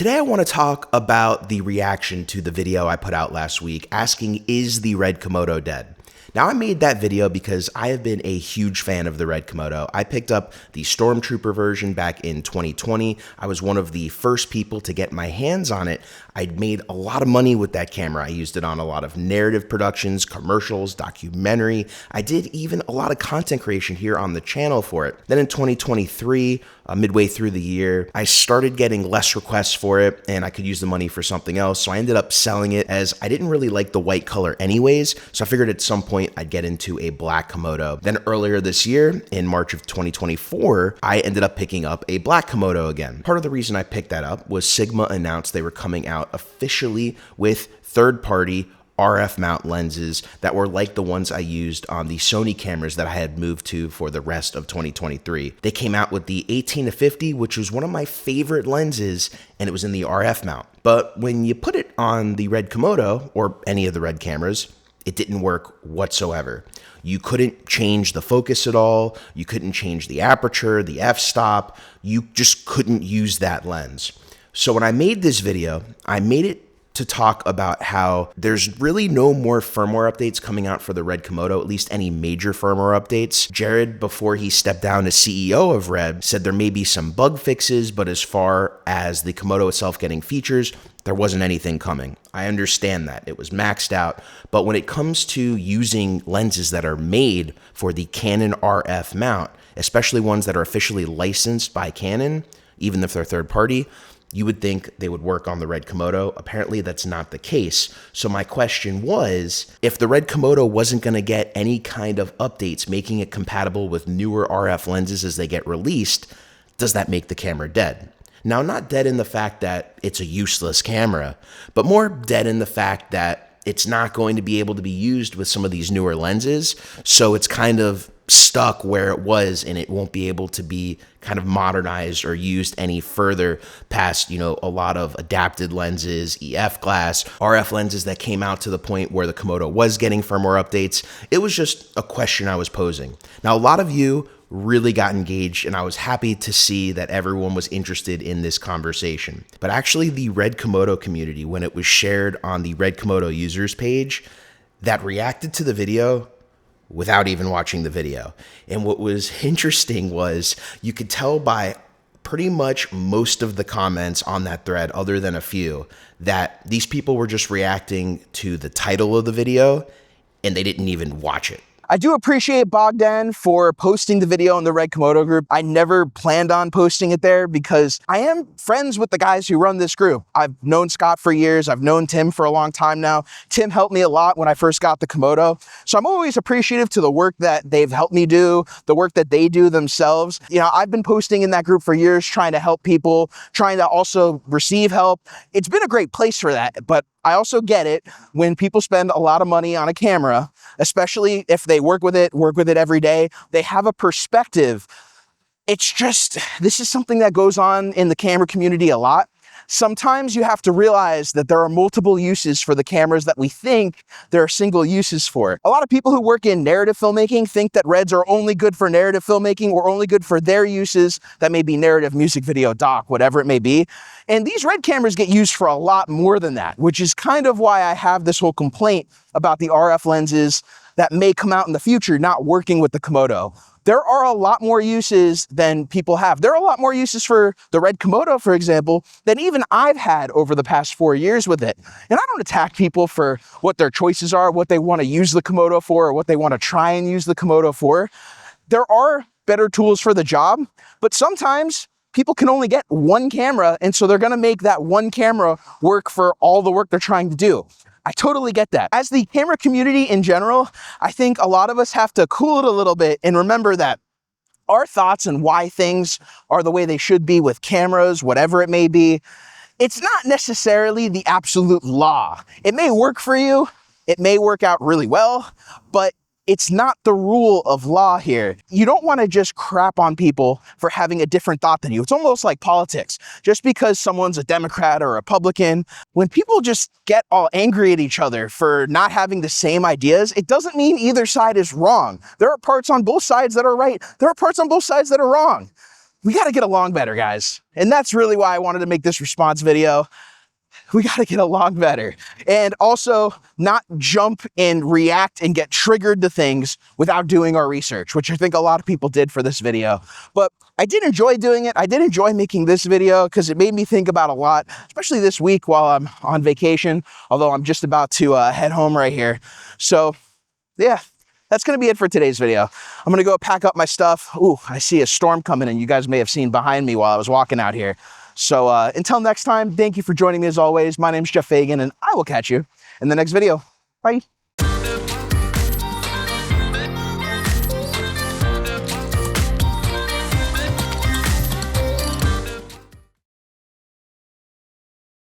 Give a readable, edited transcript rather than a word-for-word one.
Today I want to talk about the reaction to the video I put out last week asking, is the red Komodo dead? Now, I made that video because I have been a huge fan of the red Komodo. I picked up the Stormtrooper version back in 2020. I was one of the first people to get my hands on it. I'd made a lot of money with that camera. I used it on a lot of narrative productions, commercials, documentary. I did even a lot of content creation here on the channel for it. Then in 2023, midway through the year, I started getting less requests for it and I could use the money for something else. So I ended up selling it as I didn't really like the white color anyways. So I figured at some point I'd get into a black Komodo. Then earlier this year, in March of 2024, I ended up picking up a black Komodo again. Part of the reason I picked that up was Sigma announced they were coming out officially with third-party RF mount lenses that were like the ones I used on the Sony cameras that I had moved to for the rest of 2023. They came out with the 18-50, which was one of my favorite lenses, and it was in the RF mount. But when you put it on the red Komodo, or any of the red cameras, it didn't work whatsoever. You couldn't change the focus at all. You couldn't change the aperture, the f-stop. You just couldn't use that lens. So when I made this video, I made it to talk about how there's really no more firmware updates coming out for the red Komodo, at least any major firmware updates. Jared, before he stepped down as CEO of Red, said there may be some bug fixes, but as far as the Komodo itself getting features, there wasn't anything coming. I understand that. It was maxed out. But when it comes to using lenses that are made for the Canon RF mount, especially ones that are officially licensed by Canon, even if they're third party, you would think they would work on the red Komodo. Apparently that's not the case. So my question was, if the red Komodo wasn't going to get any kind of updates making it compatible with newer RF lenses as they get released, does that make the camera dead? Now, not dead in the fact that it's a useless camera, but more dead in the fact that it's not going to be able to be used with some of these newer lenses. So it's kind of stuck where it was and it won't be able to be kind of modernized or used any further past, a lot of adapted lenses, EF glass, RF lenses that came out to the point where the Komodo was getting firmware updates. It was just a question I was posing. Now, a lot of you really got engaged and I was happy to see that everyone was interested in this conversation. But actually the red Komodo community, when it was shared on the red Komodo users page, that reacted to the video without even watching the video. And what was interesting was you could tell by pretty much most of the comments on that thread, other than a few, that these people were just reacting to the title of the video and they didn't even watch it. I do appreciate Bogdan for posting the video in the Red Komodo group. I never planned on posting it there because I am friends with the guys who run this group. I've known Scott for years. I've known Tim for a long time now. Tim helped me a lot when I first got the Komodo. So I'm always appreciative to the work that they've helped me do, the work that they do themselves. I've been posting in that group for years, trying to help people, trying to also receive help. It's been a great place for that, but I also get it when people spend a lot of money on a camera, especially if they work with it every day, they have a perspective. It's just, this is something that goes on in the camera community a lot. Sometimes you have to realize that there are multiple uses for the cameras that we think there are single uses for. A lot of people who work in narrative filmmaking think that reds are only good for narrative filmmaking or only good for their uses. That may be narrative, music video, doc, whatever it may be. And these red cameras get used for a lot more than that, which is kind of why I have this whole complaint about the RF lenses that may come out in the future not working with the Komodo. There are a lot more uses than people have. There are a lot more uses for the red Komodo, for example, than even I've had over the past 4 years with it. And I don't attack people for what their choices are, what they want to use the Komodo for, or what they want to try and use the Komodo for. There are better tools for the job, but sometimes people can only get one camera, and so they're going to make that one camera work for all the work they're trying to do. I totally get that. As the camera community in general, I think a lot of us have to cool it a little bit and remember that our thoughts and why things are the way they should be with cameras, whatever it may be, it's not necessarily the absolute law. It may work for you, it may work out really well, but it's not the rule of law here. You don't want to just crap on people for having a different thought than you. It's almost like politics. Just because someone's a Democrat or a Republican, when people just get all angry at each other for not having the same ideas, it doesn't mean either side is wrong. There are parts on both sides that are right. There are parts on both sides that are wrong. we got to get along better, guys. And that's really why I wanted to make this response video. We got to get along better. And also not jump and react and get triggered to things without doing our research, which I think a lot of people did for this video. But I did enjoy doing it. I did enjoy making this video because it made me think about a lot, especially this week while I'm on vacation, although I'm just about to head home right here. So yeah, that's going to be it for today's video. I'm going to go pack up my stuff. Ooh, I see a storm coming in. You guys may have seen behind me while I was walking out here. So until next time, thank you for joining me as always. My name's Jeff Fagien, and I will catch you in the next video. Bye.